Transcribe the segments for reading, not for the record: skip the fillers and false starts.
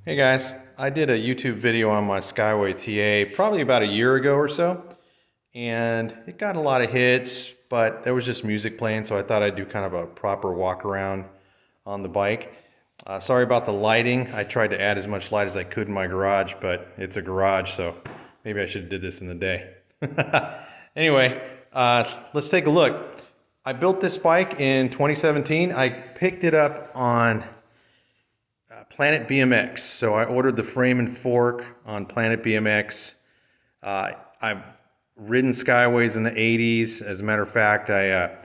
Hey guys, I did a YouTube video on my Skyway TA probably about a year ago or so, and it got a lot of hits, but there was just music playing, so I thought I'd do kind of a proper walk around on the bike. Sorry about the lighting. I tried to add as much light as I could in my garage, but it's a garage, so maybe I should have did this in the day. Anyway, let's take a look. I built this bike in 2017. I picked it up on Planet BMX. So I ordered the frame and fork on Planet BMX. I've ridden Skyways in the 80s. As a matter of fact, I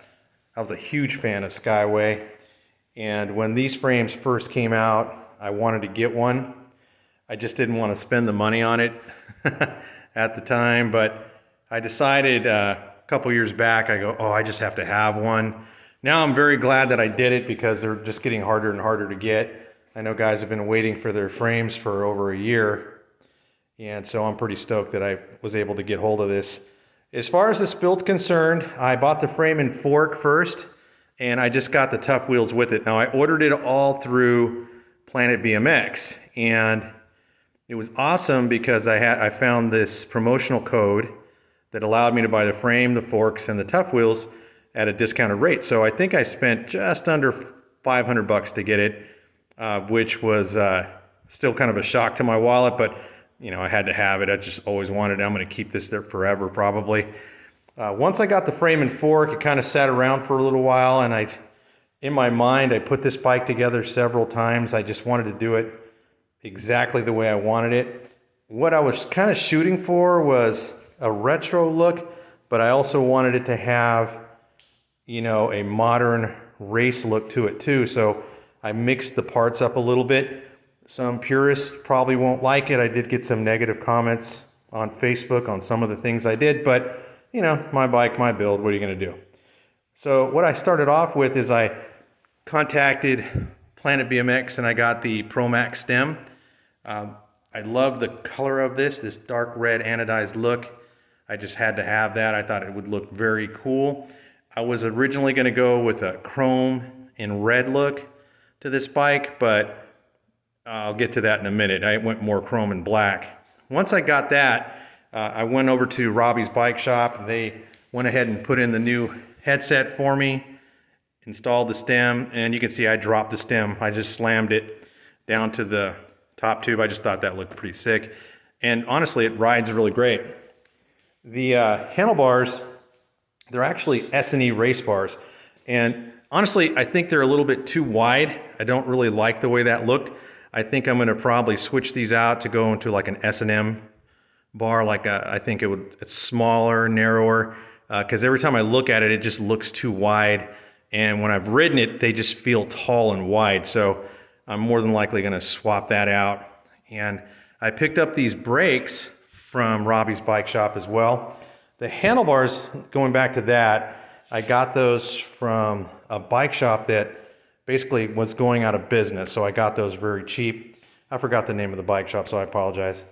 was a huge fan of Skyway. And when these frames first came out, I wanted to get one. I just didn't want to spend the money on it at the time, but I decided a couple years back, I go, oh, I just have to have one. Now I'm very glad that I did it because they're just getting harder and harder to get. I know guys have been waiting for their frames for over a year, and so I'm pretty stoked that I was able to get hold of this. As far as this build's concerned, I bought the frame and fork first, and I just got the tough wheels with it. Now I ordered it all through Planet BMX, and it was awesome because I found this promotional code that allowed me to buy the frame, the forks, and the tough wheels at a discounted rate. So I think I spent just under $500 to get it. Which was still kind of a shock to my wallet, but you know, I had to have it. I just always wanted it. I'm going to keep this there forever, probably. Once I got the frame and fork, it kind of sat around for a little while, and in my mind, I put this bike together several times. I just wanted to do it exactly the way I wanted it. What I was kind of shooting for was a retro look, but I also wanted it to have, you know, a modern race look to it too. So I mixed the parts up a little bit. Some purists probably won't like it. I did get some negative comments on Facebook on some of the things I did, but you know, my bike, my build, what are you gonna do? So what I started off with is I contacted Planet BMX and I got the Pro Max stem. I love the color of this dark red anodized look. I just had to have that. I thought it would look very cool. I was originally gonna go with a chrome and red look to this bike, but I'll get to that in a minute. I went more chrome and black. Once I got that, I went over to Robbie's bike shop. They went ahead and put in the new headset for me, installed the stem, and you can see I dropped the stem. I just slammed it down to the top tube. I just thought that looked pretty sick. And honestly, it rides really great. The handlebars, they're actually S&E race bars. And honestly, I think they're a little bit too wide. I don't really like the way that looked. I think I'm gonna probably switch these out to go into like an S&M bar. I think it's smaller, narrower, because every time I look at it, it just looks too wide. And when I've ridden it, they just feel tall and wide. So I'm more than likely gonna swap that out. And I picked up these brakes from Robbie's bike shop as well. The handlebars, going back to that, I got those from a bike shop that basically was going out of business, so I got those very cheap. I forgot the name of the bike shop, so I apologize.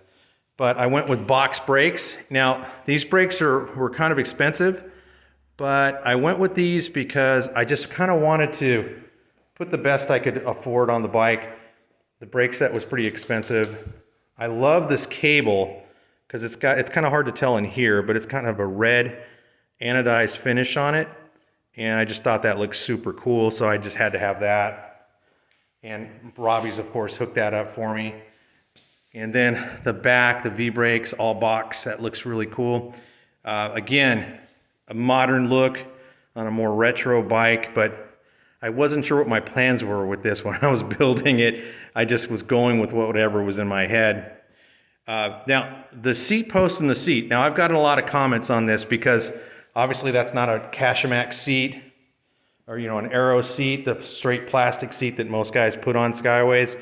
But I went with box brakes. Now, these brakes were kind of expensive, but I went with these because I just kind of wanted to put the best I could afford on the bike. The brake set was pretty expensive. I love this cable because it's kind of hard to tell in here, but it's kind of a red anodized finish on it. And I just thought that looked super cool, so I just had to have that. And Robbie's, of course, hooked that up for me. And then the back, the V-brakes, all box, that looks really cool. Again, a modern look on a more retro bike, but I wasn't sure what my plans were with this when I was building it. I just was going with whatever was in my head. Now, the seat post and the seat. Now, I've gotten a lot of comments on this because obviously that's not a Cashamax seat or, you know, an Aero seat, the straight plastic seat that most guys put on Skyways.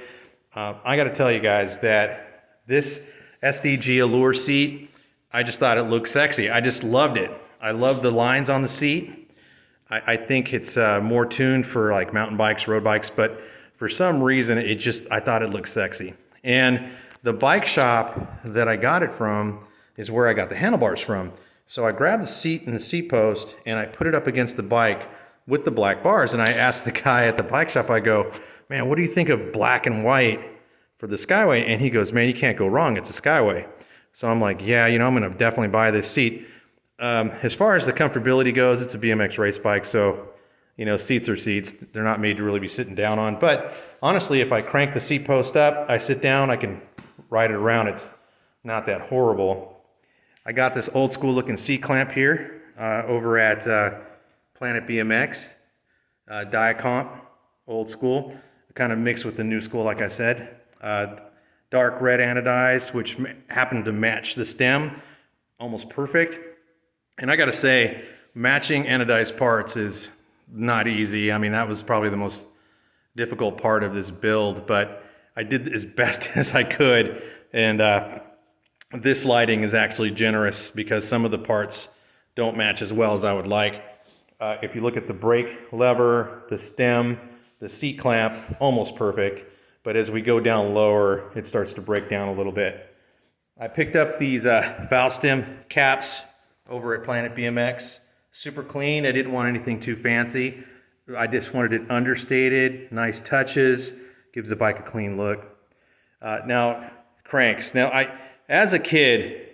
I got to tell you guys that this SDG Allure seat, I just thought it looked sexy. I just loved it. I love the lines on the seat. I think it's more tuned for like mountain bikes, road bikes, but for some reason I thought it looked sexy. And the bike shop that I got it from is where I got the handlebars from. So I grabbed the seat and the seat post and I put it up against the bike with the black bars. And I asked the guy at the bike shop, I go, man, what do you think of black and white for the Skyway, and he goes, man, you can't go wrong. It's a Skyway. So I'm like, yeah, you know, I'm going to definitely buy this seat. As far as the comfortability goes, it's a BMX race bike, so, you know, seats are seats. They're not made to really be sitting down on. But honestly, if I crank the seat post up, I sit down, I can ride it around. It's not that horrible. I got this old school looking seat clamp here over at Planet BMX, Diacomp, old school, kind of mixed with the new school, like I said. Dark red anodized, which happened to match the stem almost perfect. And I gotta say, matching anodized parts is not easy. I mean, that was probably the most difficult part of this build, but I did as best as I could. And this lighting is actually generous because some of the parts don't match as well as I would like. If you look at the brake lever, the stem, the seat clamp, almost perfect. But as we go down lower, it starts to break down a little bit. I picked up these valve stem caps over at Planet BMX. Super clean. I didn't want anything too fancy. I just wanted it understated, nice touches, gives the bike a clean look. Now, cranks. Now, as a kid,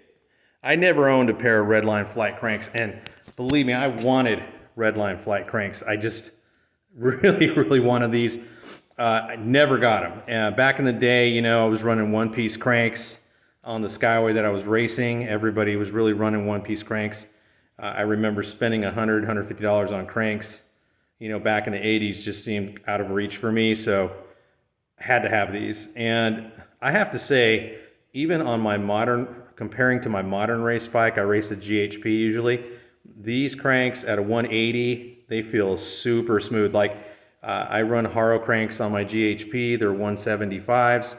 I never owned a pair of Redline flight cranks, and believe me, I wanted Redline flight cranks. I just really wanted these. I never got them. Back in the day, you know, I was running one-piece cranks on the Skyway that I was racing. Everybody was really running one-piece cranks. I remember spending $100, $150 on cranks, you know, back in the 80s just seemed out of reach for me, so I had to have these. And I have to say, even on my modern, comparing to my modern race bike, I race a GHP usually, these cranks at a 180, they feel super smooth. Like I run Haro cranks on my GHP, they're 175s.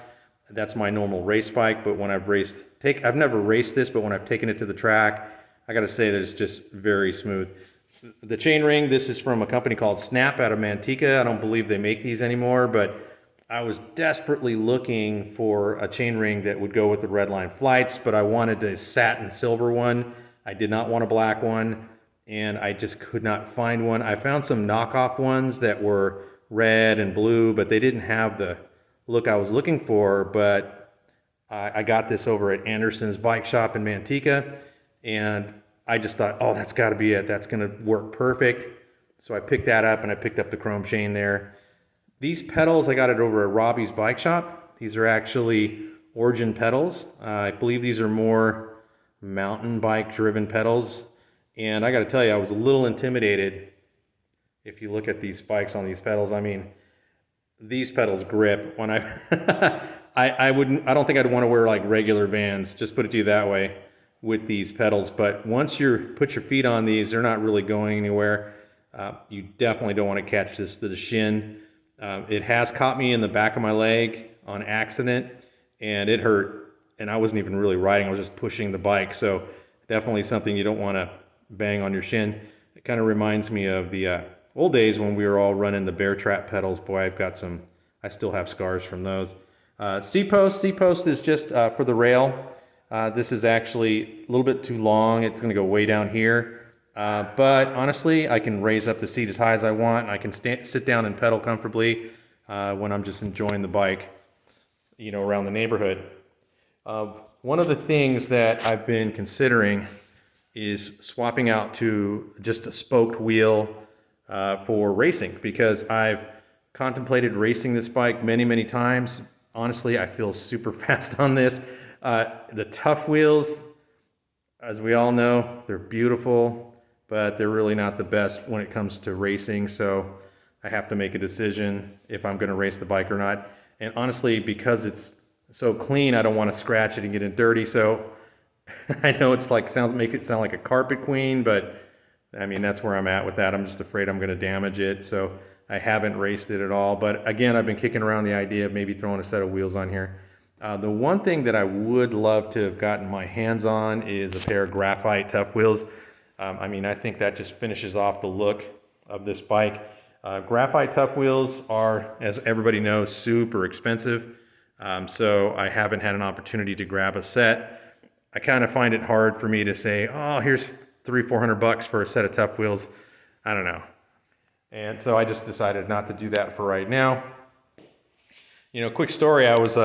That's my normal race bike, but when I've never raced this, but when I've taken it to the track, I gotta say that it's just very smooth. The chainring, this is from a company called Snap out of Manteca. I don't believe they make these anymore, but I was desperately looking for a chainring that would go with the Redline flights, but I wanted a satin silver one. I did not want a black one, and I just could not find one. I found some knockoff ones that were red and blue, but they didn't have the look I was looking for. But I got this over at Anderson's bike shop in Manteca, and I just thought, oh, that's got to be it. That's going to work perfect. So I picked that up, and I picked up the chrome chain there. These pedals, I got it over at Robbie's bike shop. These are actually Origin pedals. I believe these are more mountain bike driven pedals. And I got to tell you, I was a little intimidated. If you look at these spikes on these pedals, I mean, these pedals grip. When I don't think I'd want to wear like regular Vans, just put it to you that way, with these pedals. But once you put your feet on these, they're not really going anywhere. You definitely don't want to catch this to the shin. It has caught me in the back of my leg on accident, and it hurt. And I wasn't even really riding, I was just pushing the bike. So definitely something you don't want to bang on your shin. It kind of reminds me of the old days when we were all running the bear trap pedals. Boy, I still have scars from those. C-post is just for the rail. This is actually a little bit too long. It's going to go way down here. But honestly, I can raise up the seat as high as I want. And I can sit down and pedal comfortably when I'm just enjoying the bike, you know, around the neighborhood. One of the things that I've been considering is swapping out to just a spoked wheel for racing, because I've contemplated racing this bike many times. Honestly, I feel super fast on this. The tough wheels, as we all know, they're beautiful, but they're really not the best when it comes to racing. So I have to make a decision if I'm going to race the bike or not. And honestly, because it's so clean, I don't want to scratch it and get it dirty. So I know it's like make it sound like a carpet queen, but I mean, that's where I'm at with that. I'm just afraid I'm going to damage it. So I haven't raced it at all. But again, I've been kicking around the idea of maybe throwing a set of wheels on here. The one thing that I would love to have gotten my hands on is a pair of graphite tough wheels. I mean, I think that just finishes off the look of this bike. Graphite tough wheels are, as everybody knows, super expensive. So I haven't had an opportunity to grab a set. I kind of find it hard for me to say, oh, here's $300-400 for a set of tough wheels. I don't know. And so I just decided not to do that for right now. You know, quick story, I was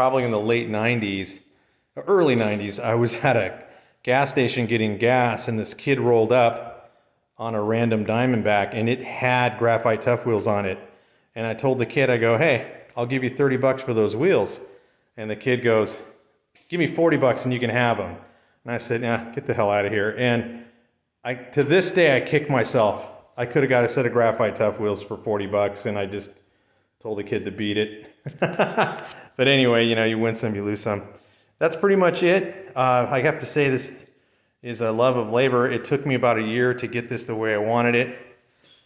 probably in the late 90s, early 90s, I was at a gas station getting gas, and this kid rolled up on a random Diamondback, and it had graphite tough wheels on it. And I told the kid, I go, hey, I'll give you 30 bucks for those wheels. And the kid goes, give me 40 bucks and you can have them. And I said, nah, get the hell out of here. And to this day, I kick myself. I could have got a set of graphite tough wheels for 40 bucks, and I just told the kid to beat it. But anyway, you know, you win some, you lose some. That's pretty much it. I have to say this is a love of labor. It took me about a year to get this the way I wanted it.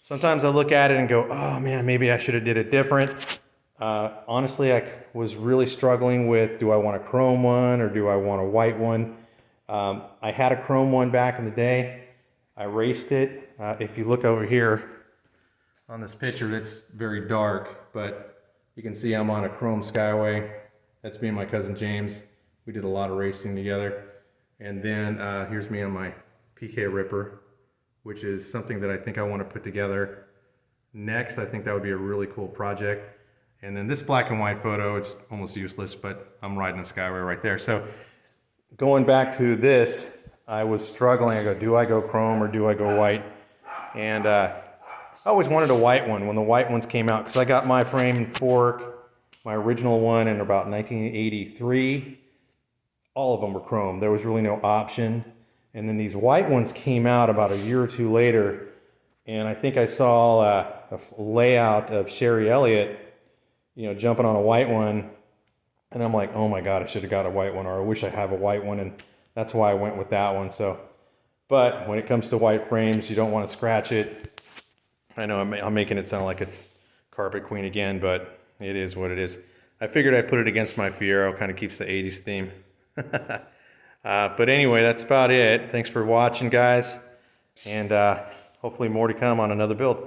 Sometimes I look at it and go, oh man, maybe I should have did it different. Honestly, I was really struggling with, do I want a chrome one or do I want a white one? I had a chrome one back in the day. I raced it. If you look over here on this picture, it's very dark, but you can see I'm on a chrome Skyway. That's me and my cousin James. We did a lot of racing together. And then here's me on my PK Ripper, which is something that I think I want to put together next. I think that would be a really cool project. And then this black and white photo, it's almost useless, but I'm riding a Skyway right there. So going back to this, I was struggling. I go, do I go chrome or do I go white? And I always wanted a white one when the white ones came out, because I got my frame and fork, my original one, in about 1983. All of them were chrome. There was really no option. And then these white ones came out about a year or two later, and I think I saw a layout of Sherry Elliott, you know, jumping on a white one, and I'm like, oh my God, I should have got a white one, or I wish I have a white one, and that's why I went with that one. So, but when it comes to white frames, you don't want to scratch it. I know I'm making it sound like a carpet queen again, but it is what it is. I figured I'd put it against my Fiero, kind of keeps the 80s theme. But anyway, that's about it. Thanks for watching, guys, and hopefully more to come on another build.